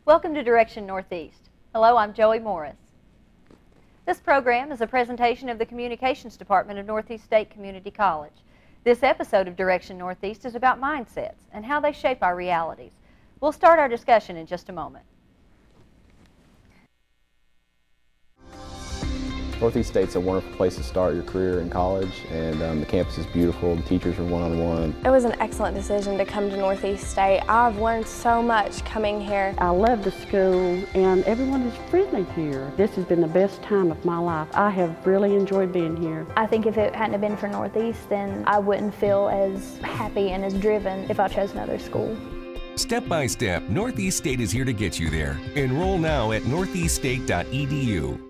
Welcome to Direction Northeast. Hello, I'm Joey Morris. This program is a presentation of the Communications Department of Northeast State Community College. This episode of Direction Northeast is about mindsets and how they shape our realities. We'll start our discussion in just a moment. Northeast State's a wonderful place to start your career in college, and the campus is beautiful, the teachers are one-on-one. It was an excellent decision to come to Northeast State. I've learned so much coming here. I love the school, and everyone is friendly here. This has been the best time of my life. I have really enjoyed being here. I think if it hadn't have been for Northeast, then I wouldn't feel as happy and as driven if I chose another school. Step by step, Northeast State is here to get you there. Enroll now at northeaststate.edu.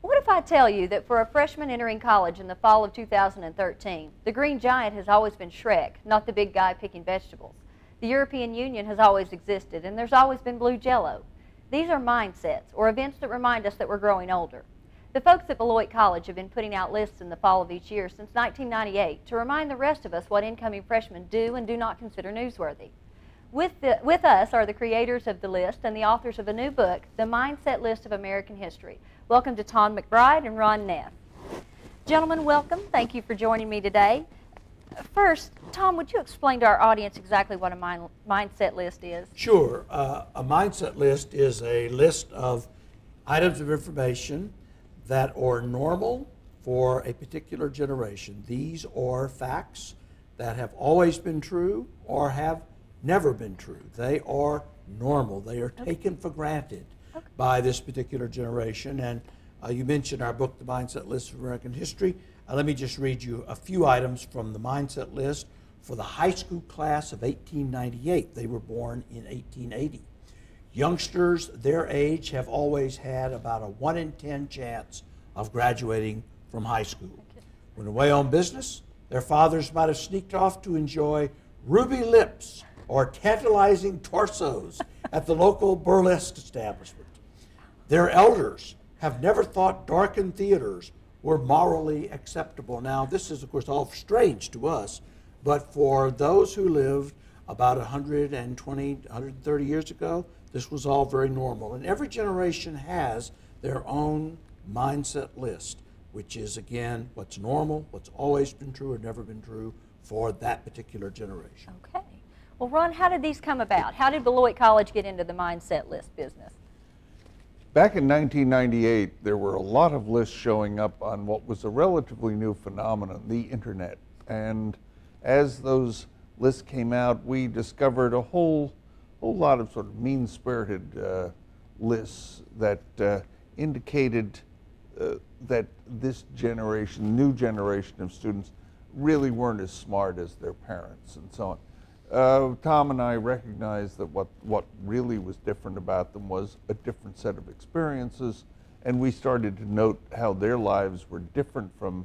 What if I tell you that for a freshman entering college in the fall of 2013, the green giant has always been Shrek, not the big guy picking vegetables. The European Union has always existed, and there's always been blue Jell-O. These are mindsets, or events that remind us that we're growing older. The folks at Beloit College have been putting out lists in the fall of each year since 1998 to remind the rest of us what incoming freshmen do and do not consider newsworthy. With us are the creators of the list and the authors of a new book, The Mindset List of American History. Welcome to Tom McBride and Ron Nief. Gentlemen, welcome. Thank you for joining me today. First, Tom, would you explain to our audience exactly what a mindset list is? Sure. A mindset list is a list of items of information that are normal for a particular generation. These are facts that have always been true or have never been true. They are normal. They are taken for granted by this particular generation. And you mentioned our book, The Mindset List of American History. Let me just read you a few items from the mindset list for the high school class of 1898. They were born in 1880. Youngsters their age have always had about a 1 in 10 chance of graduating from high school. When away on business, their fathers might have sneaked off to enjoy ruby lips or tantalizing torsos at the local burlesque establishment. Their elders have never thought darkened theaters were morally acceptable. Now, this is, of course, all strange to us, but for those who lived about 120, 130 years ago, this was all very normal. And every generation has their own mindset list, which is, again, what's normal, what's always been true or never been true for that particular generation. Okay. Well, Ron, how did these come about? How did Beloit College get into the mindset list business? Back in 1998, there were a lot of lists showing up on what was a relatively new phenomenon, the internet. And as those lists came out, we discovered a whole lot of sort of mean-spirited lists that indicated that this generation, new generation of students, really weren't as smart as their parents and so on. Tom and I recognized that what really was different about them was a different set of experiences, and we started to note how their lives were different from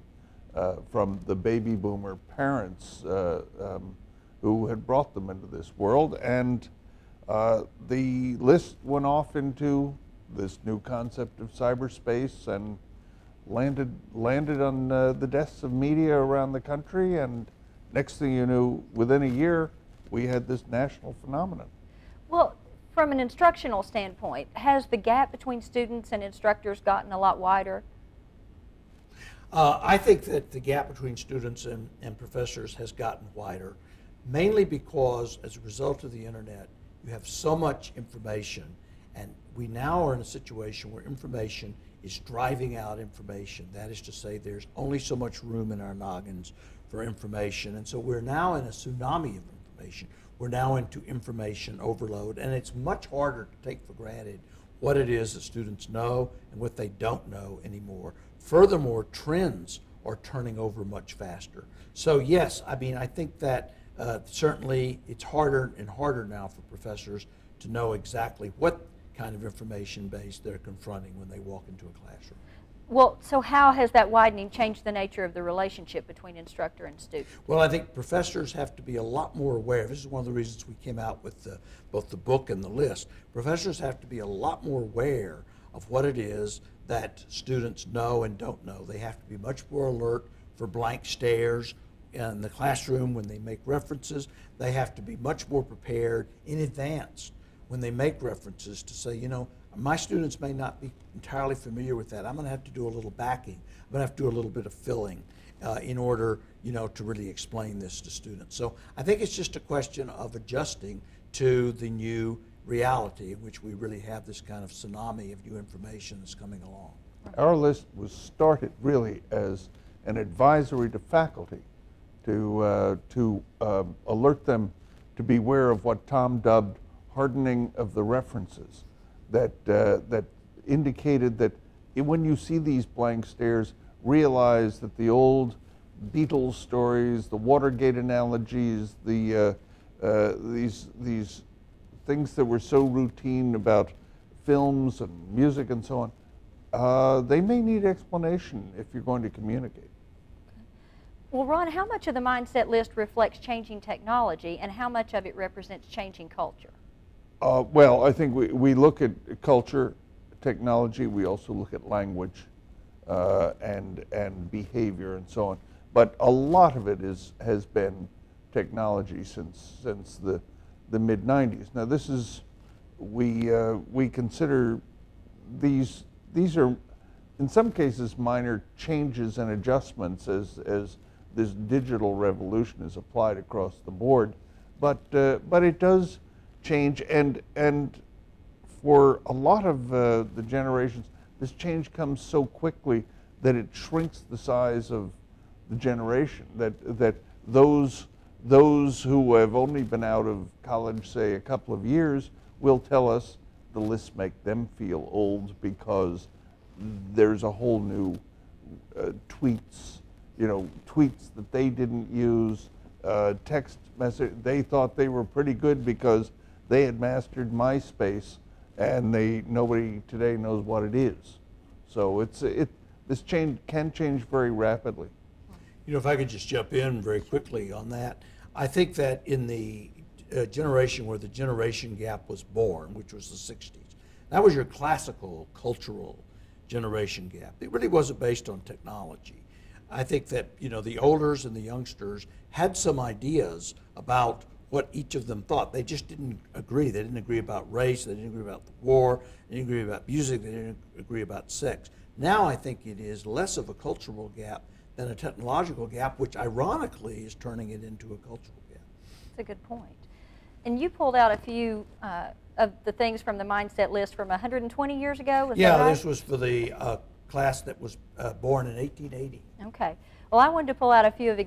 the baby boomer parents who had brought them into this world. And the list went off into this new concept of cyberspace and landed on the desks of media around the country, and next thing you knew, within a year, we had this national phenomenon. Well, from an instructional standpoint, has the gap between students and instructors gotten a lot wider? I think that the gap between students and professors has gotten wider, mainly because as a result of the internet, you have so much information, and we now are in a situation where information is driving out information. That is to say, there's only so much room in our noggins for information, and so we're now in a tsunami of information. We're now into information overload, and it's much harder to take for granted what it is that students know and what they don't know anymore. Furthermore, trends are turning over much faster. So yes, I mean, I think that certainly it's harder and harder now for professors to know exactly what kind of information base they're confronting when they walk into a classroom. Well, so how has that widening changed the nature of the relationship between instructor and student? Well, I think professors have to be a lot more aware. This is one of the reasons we came out with both the book and the list. Professors have to be a lot more aware of what it is that students know and don't know. They have to be much more alert for blank stares in the classroom when they make references. They have to be much more prepared in advance when they make references to say, you know, my students may not be entirely familiar with that. I'm going to have to do a little backing. I'm going to have to do a little bit of filling in order, you know, to really explain this to students. So I think it's just a question of adjusting to the new reality in which we really have this kind of tsunami of new information that's coming along. Our list was started really as an advisory to faculty to alert them to beware of what Tom dubbed hardening of the references, that indicated that when you see these blank stares, realize that the old Beatles stories, the Watergate analogies, these things that were so routine about films and music and so on, they may need explanation if you're going to communicate. Well, Ron, how much of the mindset list reflects changing technology and how much of it represents changing culture? Well, I think we look at culture, technology, we also look at language and behavior and so on. But a lot of it has been technology since the mid-90s. Now this is, we consider these are in some cases minor changes and adjustments as this digital revolution is applied across the board, but it does change, and for a lot of the generations, this change comes so quickly that it shrinks the size of the generation, that those who have only been out of college, say, a couple of years, will tell us the lists make them feel old because there's a whole new tweets that they didn't use, text message. They thought they were pretty good because they had mastered MySpace, and nobody today knows what it is. So this change can change very rapidly. You know, if I could just jump in very quickly on that, I think that in the generation where the generation gap was born, which was the 60s, that was your classical cultural generation gap. It really wasn't based on technology. I think that, you know, the olders and the youngsters had some ideas about what each of them thought. They just didn't agree. They didn't agree about race, they didn't agree about the war, they didn't agree about music, they didn't agree about sex. Now I think it is less of a cultural gap than a technological gap, which ironically is turning it into a cultural gap. That's a good point. And you pulled out a few of the things from the mindset list from 120 years ago, is that right? This was for the class that was born in 1880. Okay. Well, I wanted to pull out a few of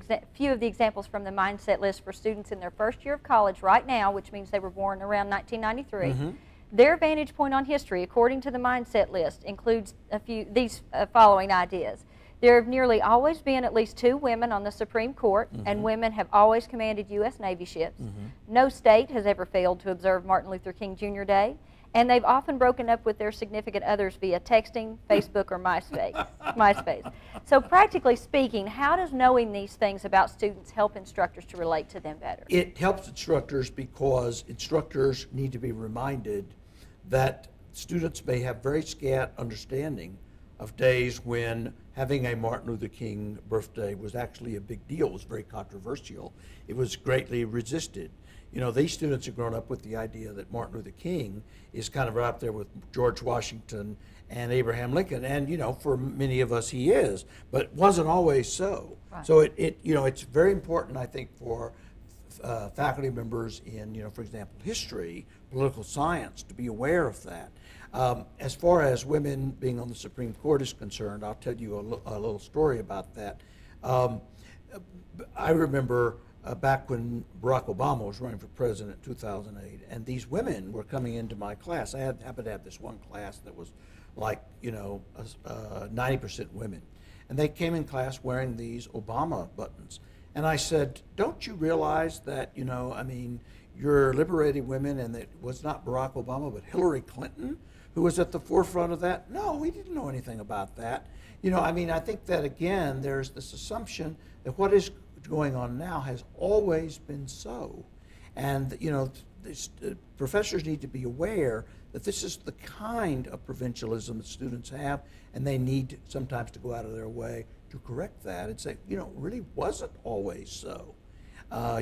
the examples from the mindset list for students in their first year of college right now, which means they were born around 1993. Mm-hmm. Their vantage point on history, according to the mindset list, includes these following ideas. There have nearly always been at least 2 women on the Supreme Court, mm-hmm. and women have always commanded U.S. Navy ships. Mm-hmm. No state has ever failed to observe Martin Luther King Jr. Day, and they've often broken up with their significant others via texting, Facebook, or MySpace. So practically speaking, how does knowing these things about students help instructors to relate to them better? It helps instructors because instructors need to be reminded that students may have very scant understanding of days when having a Martin Luther King birthday was actually a big deal. It was very controversial. It was greatly resisted. You know, these students have grown up with the idea that Martin Luther King is kind of right up there with George Washington and Abraham Lincoln, and you know, for many of us he is, but it wasn't always so. Right. So it's very important, I think, for faculty members in, you know, for example, history, political science, to be aware of that. As far as women being on the Supreme Court is concerned, I'll tell you a little story about that. I remember back when Barack Obama was running for president in 2008, and these women were coming into my class. I happened to have this one class that was like, 90% women. And they came in class wearing these Obama buttons. And I said, don't you realize that, you're liberating women, and it was not Barack Obama, but Hillary Clinton who was at the forefront of that? No, we didn't know anything about that. I think that, again, there's this assumption that what is going on now has always been so. And, professors need to be aware that this is the kind of provincialism that students have, and they need sometimes to go out of their way to correct that and say, it really wasn't always so.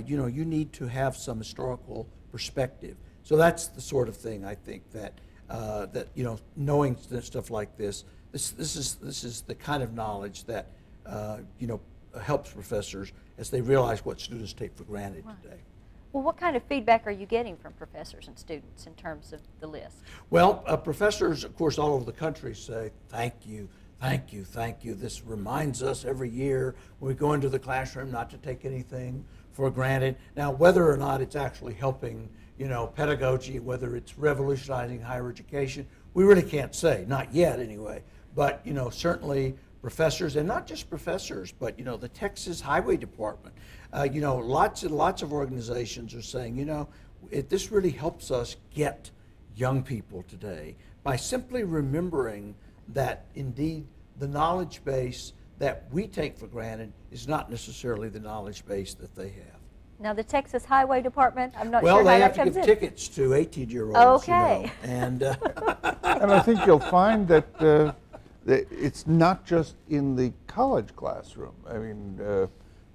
You need to have some historical perspective. So that's the sort of thing I think that that knowing stuff like this is the kind of knowledge that helps professors as they realize what students take for granted today. Well, what kind of feedback are you getting from professors and students in terms of the list? Well, professors, of course, all over the country say, thank you, thank you, thank you. This reminds us every year when we go into the classroom not to take anything for granted. Now, whether or not it's actually helping, pedagogy, whether it's revolutionizing higher education, we really can't say, not yet anyway. But, certainly professors, and not just professors, but, the Texas Highway Department, lots and lots of organizations are saying, this really helps us get young people today by simply remembering that indeed the knowledge base that we take for granted is not necessarily the knowledge base that they have. Now, the Texas Highway Department, I'm not well, sure how they that have to comes give in. tickets to 18-year-olds. Okay. And And I think you'll find that it's not just in the college classroom. I mean,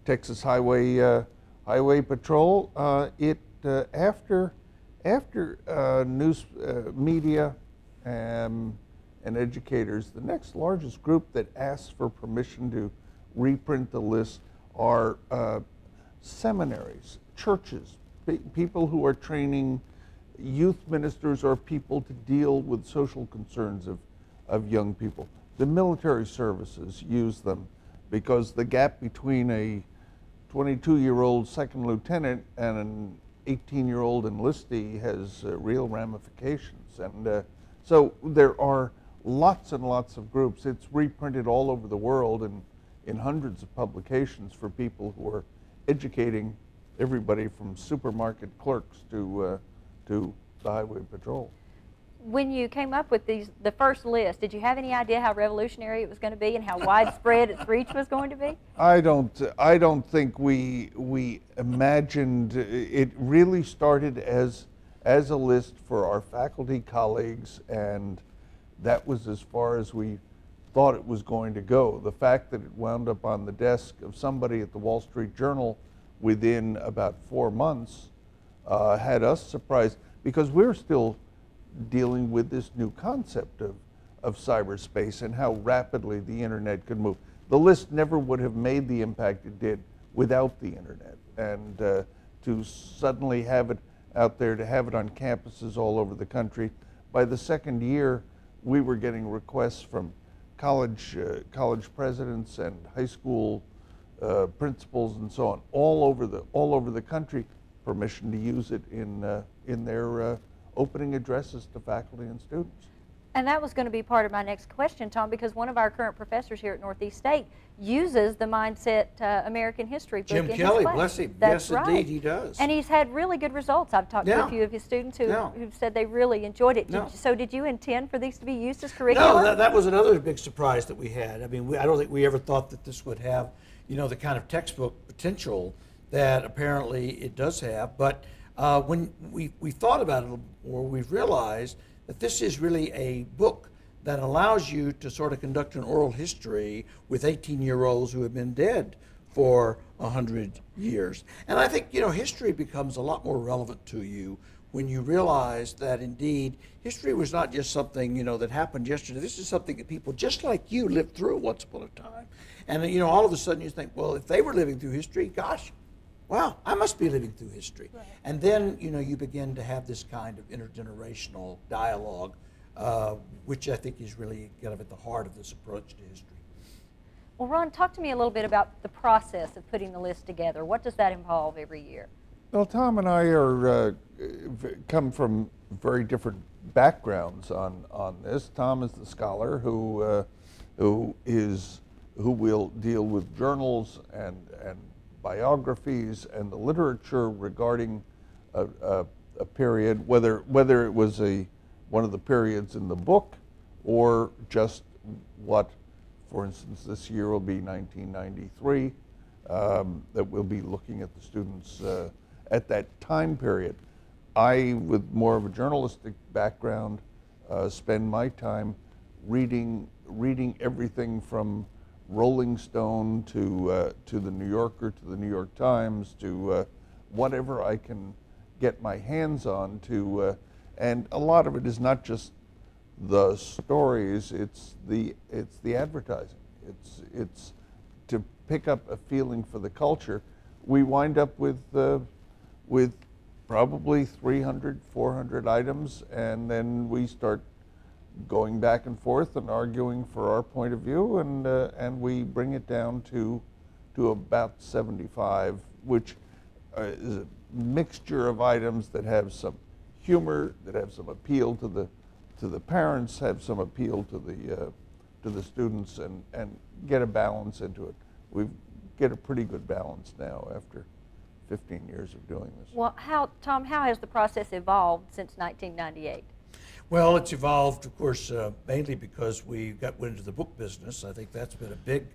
Texas Highway Patrol, after news media and educators, the next largest group that asks for permission to reprint the list are seminaries, churches, people who are training youth ministers or people to deal with social concerns of young people. The military services use them because the gap between a 22-year-old second lieutenant and an 18-year-old enlistee has real ramifications. And so there are lots and lots of groups. It's reprinted all over the world in hundreds of publications for people who are educating everybody from supermarket clerks to the Highway Patrol. When you came up with the first list, did you have any idea how revolutionary it was going to be and how widespread its reach was going to be? I don't think we imagined. It really started as a list for our faculty colleagues, and that was as far as we thought it was going to go. The fact that it wound up on the desk of somebody at the Wall Street Journal within about 4 months had us surprised, because we're still dealing with this new concept of cyberspace and how rapidly the internet could move. The list never would have made the impact it did without the internet, and to suddenly have it out there, to have it on campuses all over the country. By the second year, we were getting requests from college presidents and high school principals and so on, all over the country, permission to use it in their opening addresses to faculty and students. And that was going to be part of my next question, Tom, because one of our current professors here at Northeast State uses the Mindset American History book Jim in Kelly, his class. bless him. That's yes, right. indeed, he does. And he's had really good results. I've talked to a few of his students who've said they really enjoyed it. So did you intend for these to be used as curriculum? No, that was another big surprise that we had. I mean, I don't think we ever thought that this would have, the kind of textbook potential that apparently it does have. But when we thought about it, or we've realized that this is really a book that allows you to sort of conduct an oral history with 18-year-olds who have been dead for 100 years. And I think, history becomes a lot more relevant to you when you realize that indeed history was not just something, that happened yesterday. This is something that people just like you lived through once upon a time. And, all of a sudden you think, well, if they were living through history, gosh, wow, I must be living through history. Right. And then, you begin to have this kind of intergenerational dialogue, which I think is really kind of at the heart of this approach to history. Well, Ron, talk to me a little bit about the process of putting the list together. What does that involve every year? Well, Tom and I come from very different backgrounds on this. Tom is the scholar who will deal with journals and biographies and the literature regarding a period, whether it was one of the periods in the book or just what, for instance, this year will be 1993, that we'll be looking at the students at that time period. I, with more of a journalistic background, spend my time reading everything from Rolling Stone to the New Yorker, to the New York Times, to whatever I can get my hands on to, and a lot of it is not just the stories, it's the advertising. It's to pick up a feeling for the culture. We wind up with probably 300, 400 items, and then we start going back and forth and arguing for our point of view, and we bring it down to about 75, which is a mixture of items that have some humor, that have some appeal to the parents, have some appeal to the students, and get a balance into it. We get a pretty good balance now after 15 years of doing this. Well, Tom, how has the process evolved since 1998? Well, it's evolved, of course, mainly because we went into the book business. I think that's been a big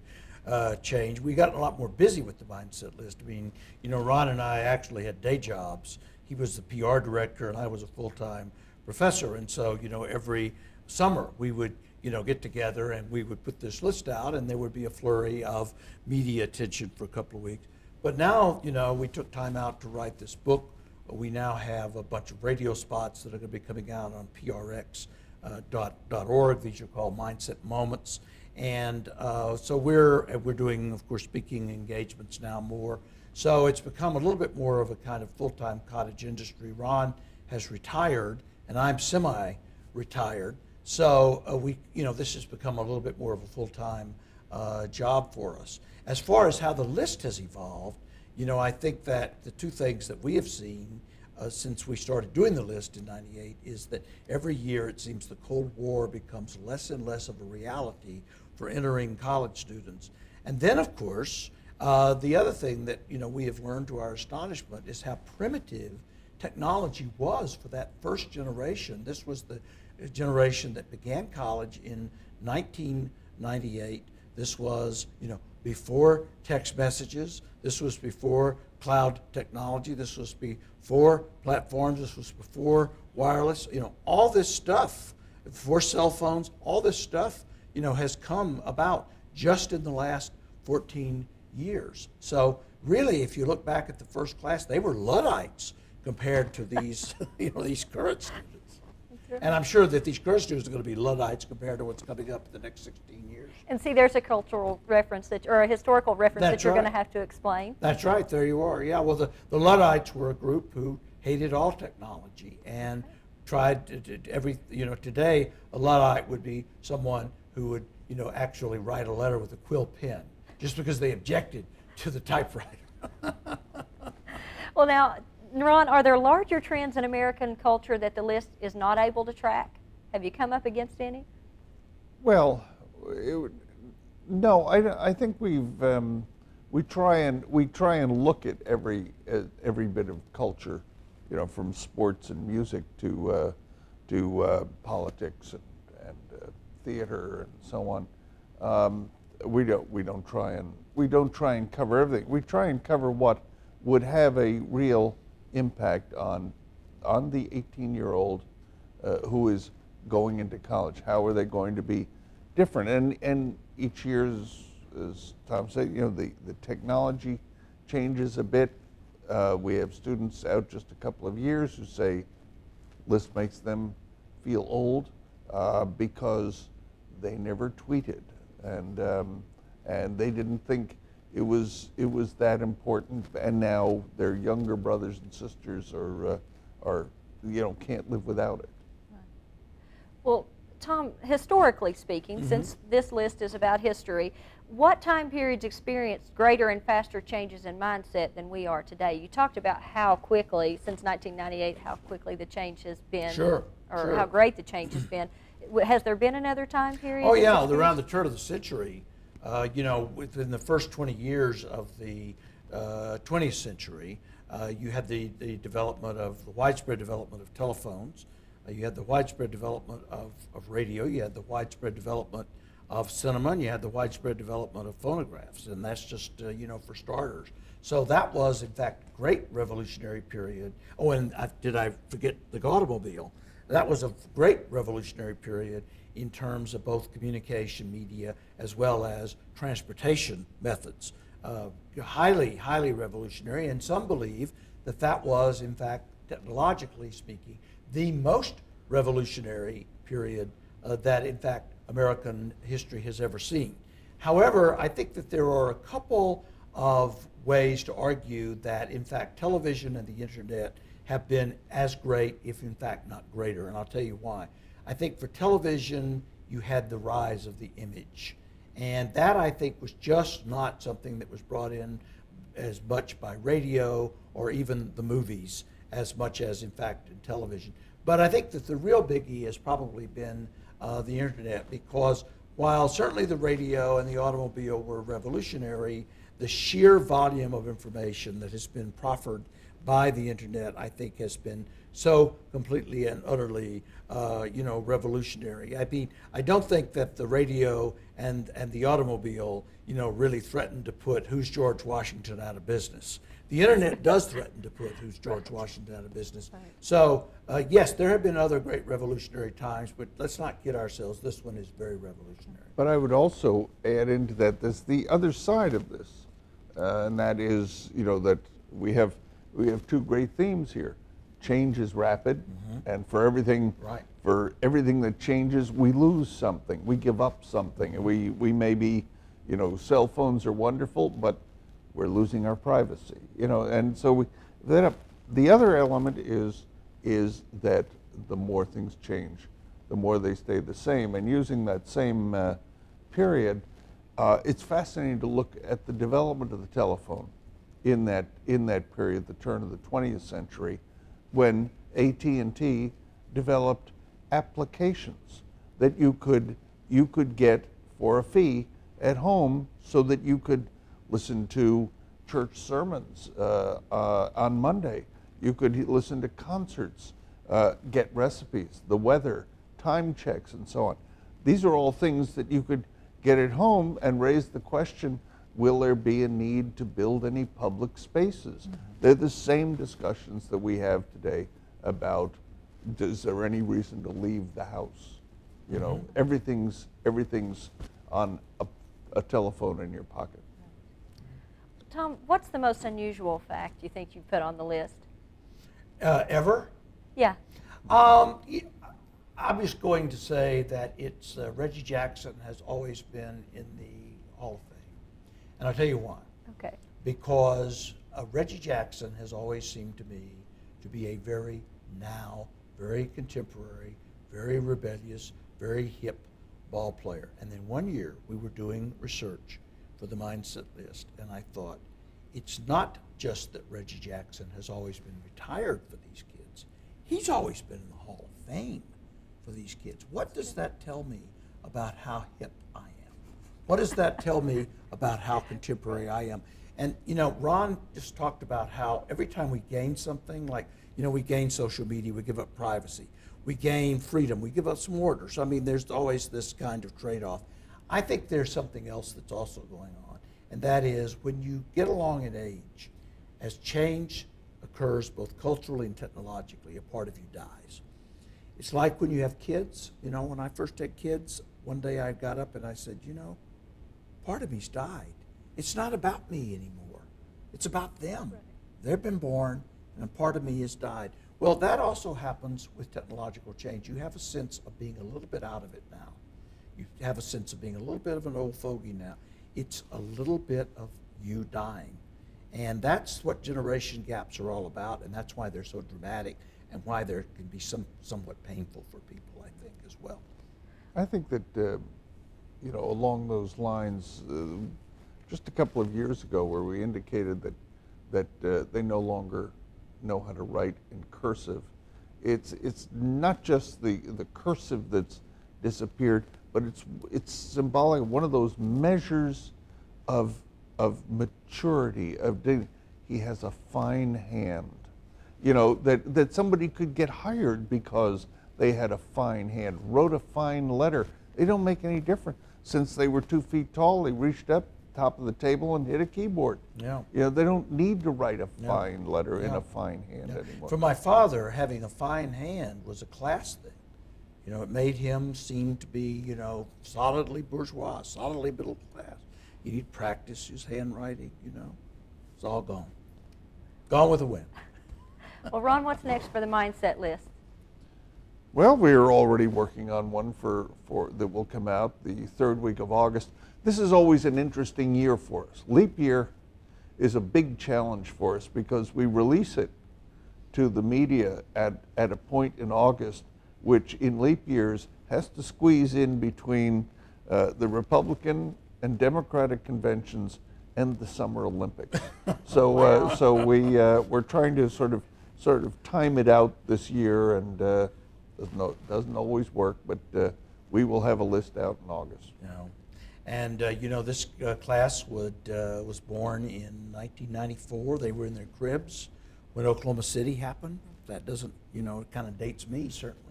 change. We got a lot more busy with the mindset list. I mean, Ron and I actually had day jobs. He was the PR director, and I was a full-time professor. And so, every summer we would, get together and we would put this list out, and there would be a flurry of media attention for a couple of weeks. But now, we took time out to write this book. We now have a bunch of radio spots that are going to be coming out on prx.org. These are called Mindset Moments. And so we're doing, of course, speaking engagements now more. So it's become a little bit more of a kind of full-time cottage industry. Ron has retired, and I'm semi-retired. So this has become a little bit more of a full-time job for us. As far as how the list has evolved, I think that the two things that we have seen since we started doing the list in '98 is that every year it seems the Cold War becomes less and less of a reality for entering college students. And then, of course, the other thing that we have learned to our astonishment is how primitive technology was for that first generation. This was the generation that began college in 1998. This was, before text messages. This was before cloud technology. This was before platforms. This was before wireless. All this stuff, before cell phones, all this stuff, has come about just in the last 14 years. So really, if you look back at the first class, they were Luddites compared to these, these current students. And I'm sure that these current students are going to be Luddites compared to what's coming up in the next 16 years. And see, there's a cultural reference or a historical reference That's that you're right. going to have to explain. That's right. There you are. Yeah. Well, the Luddites were a group who hated all technology and tried to today a Luddite would be someone who would, actually write a letter with a quill pen just because they objected to the typewriter. Well, now, Ron, are there larger trends in American culture that the list is not able to track? Have you come up against any? Well, no. I think we try and look at every bit of culture, from sports and music to politics and theater and so on. We don't try and cover everything. We try and cover what would have a real impact on the 18-year-old who is going into college. How are they going to be different? And each year, as Tom said, the technology changes a bit. We have students out just a couple of years who say list makes them feel old because they never tweeted, and they didn't think it was that important, and now their younger brothers and sisters are can't live without it. Well, Tom, historically speaking, since this list is about history, what time periods experienced greater and faster changes in mindset than we are today? You talked about how quickly, since 1998, how quickly the change has been, Sure. how great the change has been. Has there been another time period? Oh yeah, around the turn of the century, within the first 20 years of the 20th century, you had the widespread development of telephones. You had the widespread development of radio. You had the widespread development of cinema, and you had the widespread development of phonographs, and that's just for starters. So that was, in fact, a great revolutionary period. Oh, and did I forget the automobile? That was a great revolutionary period in terms of both communication media as well as transportation methods. Highly, highly revolutionary, and some believe that was, in fact, technologically speaking, the most revolutionary period that, in fact, American history has ever seen. However, I think that there are a couple of ways to argue that, in fact, television and the internet have been as great, if in fact not greater, and I'll tell you why. I think for television, you had the rise of the image, and that, I think, was just not something that was brought in as much by radio or even the movies as much as, in fact, in television. But I think that the real biggie has probably been the internet, because while certainly the radio and the automobile were revolutionary, the sheer volume of information that has been proffered by the internet, I think, has been so completely and utterly, revolutionary. I mean, I don't think that the radio and the automobile, really threatened to put Who's George Washington out of business. The internet does threaten to put Who's George Washington out of business. Right. So, yes, there have been other great revolutionary times, but let's not kid ourselves. This one is very revolutionary. But I would also add into that this the other side of this, and that is, that we have two great themes here. Change is rapid, and for everything that changes, we lose something. We give up something. And we may be, cell phones are wonderful, but we're losing our privacy. And so the other element is that the more things change, the more they stay the same. And using that same period, it's fascinating to look at the development of the telephone in that period, the turn of the 20th century, when AT&T developed applications that you could get for a fee at home, so that you could listen to church sermons on Monday. You could listen to concerts, get recipes, the weather, time checks, and so on. These are all things that you could get at home and raise the question, will there be a need to build any public spaces? They're the same discussions that we have today about, is there any reason to leave the house? Everything's on a telephone in your pocket. Tom, what's the most unusual fact you think you put on the list? Ever? Yeah. I'm just going to say that it's Reggie Jackson has always been in the Hall of Fame. And I'll tell you why. Okay. Because Reggie Jackson has always seemed to me to be a very contemporary, very rebellious, very hip ball player. And then one year we were doing research for the mindset list, and I thought, it's not just that Reggie Jackson has always been retired for these kids. He's always been in the Hall of Fame for these kids. What does that tell me about how hip I am? What does that tell me about how contemporary I am? And, Ron just talked about how every time we gain something, like, we gain social media, we give up privacy. We gain freedom, we give up some order. So, I mean, there's always this kind of trade-off. I think there's something else that's also going on, and that is when you get along in age, as change occurs both culturally and technologically, a part of you dies. It's like when you have kids. When I first had kids, one day I got up and I said, part of me's died. It's not about me anymore. It's about them. Right. They've been born, and a part of me has died. Well, that also happens with technological change. You have a sense of being a little bit out of it now. You have a sense of being a little bit of an old fogey now. It's a little bit of you dying. And that's what generation gaps are all about, and that's why they're so dramatic and why they can be somewhat painful for people, I think, as well. I think that, along those lines, just a couple of years ago, where we indicated that they no longer know how to write in cursive, it's not just the cursive that's disappeared, but it's symbolic of one of those measures of maturity, of dignity. He has a fine hand. That somebody could get hired because they had a fine hand, wrote a fine letter. They don't make any difference. Since they were 2 feet tall, they reached up top of the table and hit a keyboard. Yeah. They don't need to write a fine letter in a fine hand anymore. For my father, having a fine hand was a class thing. It made him seem to be, solidly bourgeois, solidly middle class. He'd practice his handwriting, It's all gone. Gone with the wind. Well, Ron, what's next for the mindset list? Well, we are already working on one for that will come out the third week of August. This is always an interesting year for us. Leap year is a big challenge for us because we release it to the media at a point in August, which in leap years has to squeeze in between the Republican and Democratic conventions and the Summer Olympics. So we're trying to sort of time it out this year, and doesn't always work, but we will have a list out in August. And this class was born in 1994. They were in their cribs when Oklahoma City happened. That doesn't, it kind of dates me, certainly.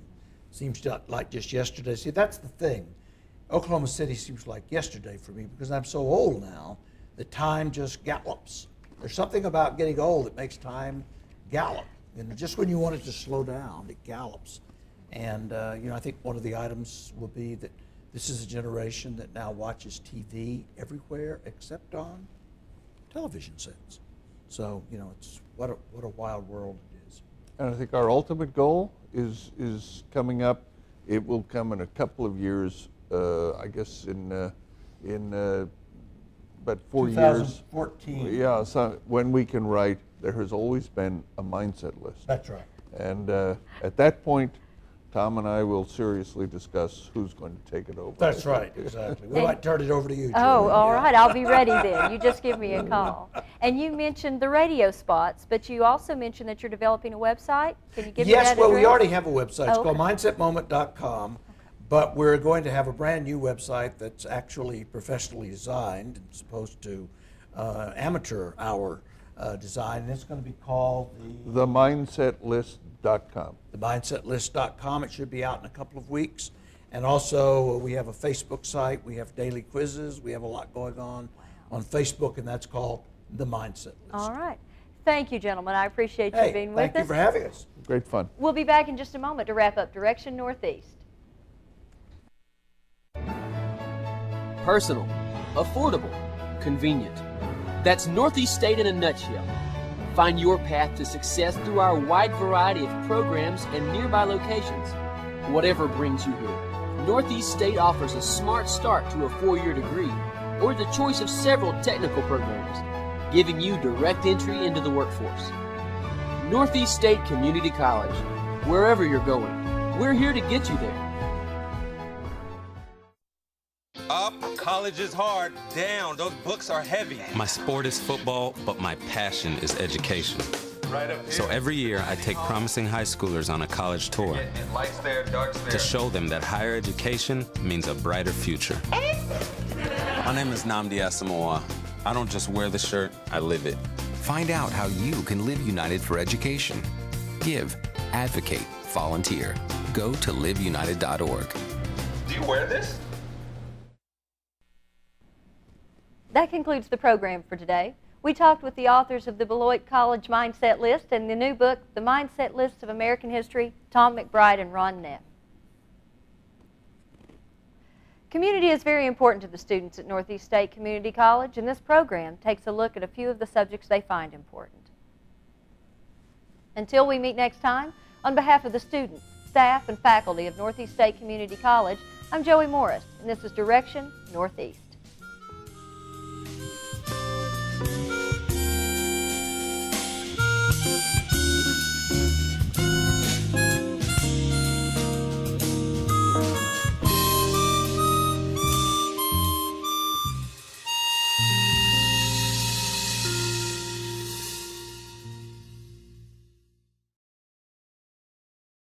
Seems like just yesterday. See, that's the thing. Oklahoma City seems like yesterday for me because I'm so old now that time just gallops. There's something about getting old that makes time gallop. And just when you want it to slow down, it gallops. And, I think one of the items will be that this is a generation that now watches TV everywhere except on television sets. So, it's what a wild world it is. And I think our ultimate goal is coming up. It will come in a couple of years, I guess in about 4 years. 2014. Yeah, so when we can write, there has always been a mindset list. That's right. And at that point, Tom and I will seriously discuss who's going to take it over. That's right, exactly. We might turn it over to you, Julie. Oh, all right. I'll be ready then. You just give me a call. And you mentioned the radio spots, but you also mentioned that you're developing a website. Can you give me that Yes, well, we address? already have a website. It's Oh, called okay. mindsetmoment.com, but we're going to have a brand new website that's actually professionally designed and supposed to amateur hour design, and it's going to be called TheMindsetList.com. TheMindsetList.com. It should be out in a couple of weeks. And also, we have a Facebook site. We have daily quizzes. We have a lot going on Facebook, and that's called The Mindset List. All right. Thank you, gentlemen. I appreciate you being with us. Thank you for having us. Great fun. We'll be back in just a moment to wrap up Direction Northeast. Personal, affordable, convenient. That's Northeast State in a nutshell. Find your path to success through our wide variety of programs and nearby locations. Whatever brings you here, Northeast State offers a smart start to a 4-year degree or the choice of several technical programs, giving you direct entry into the workforce. Northeast State Community College. Wherever you're going, we're here to get you there. Up, college is hard. Down, those books are heavy. My sport is football, but my passion is education. Right up here. So every year I take promising high schoolers on a college tour Lights there, darks there. to show them that higher education means a brighter future. My name is Nnamdi Asamoah. I don't just wear the shirt, I live it. Find out how you can live united for education. Give, advocate, volunteer. Go to liveunited.org. Do you wear this? That concludes the program for today. We talked with the authors of the Beloit College Mindset List and the new book, The Mindset List of American History, Tom McBride and Ron Nief. Community is very important to the students at Northeast State Community College, and this program takes a look at a few of the subjects they find important. Until we meet next time, on behalf of the students, staff, and faculty of Northeast State Community College, I'm Joey Morris, and this is Direction Northeast.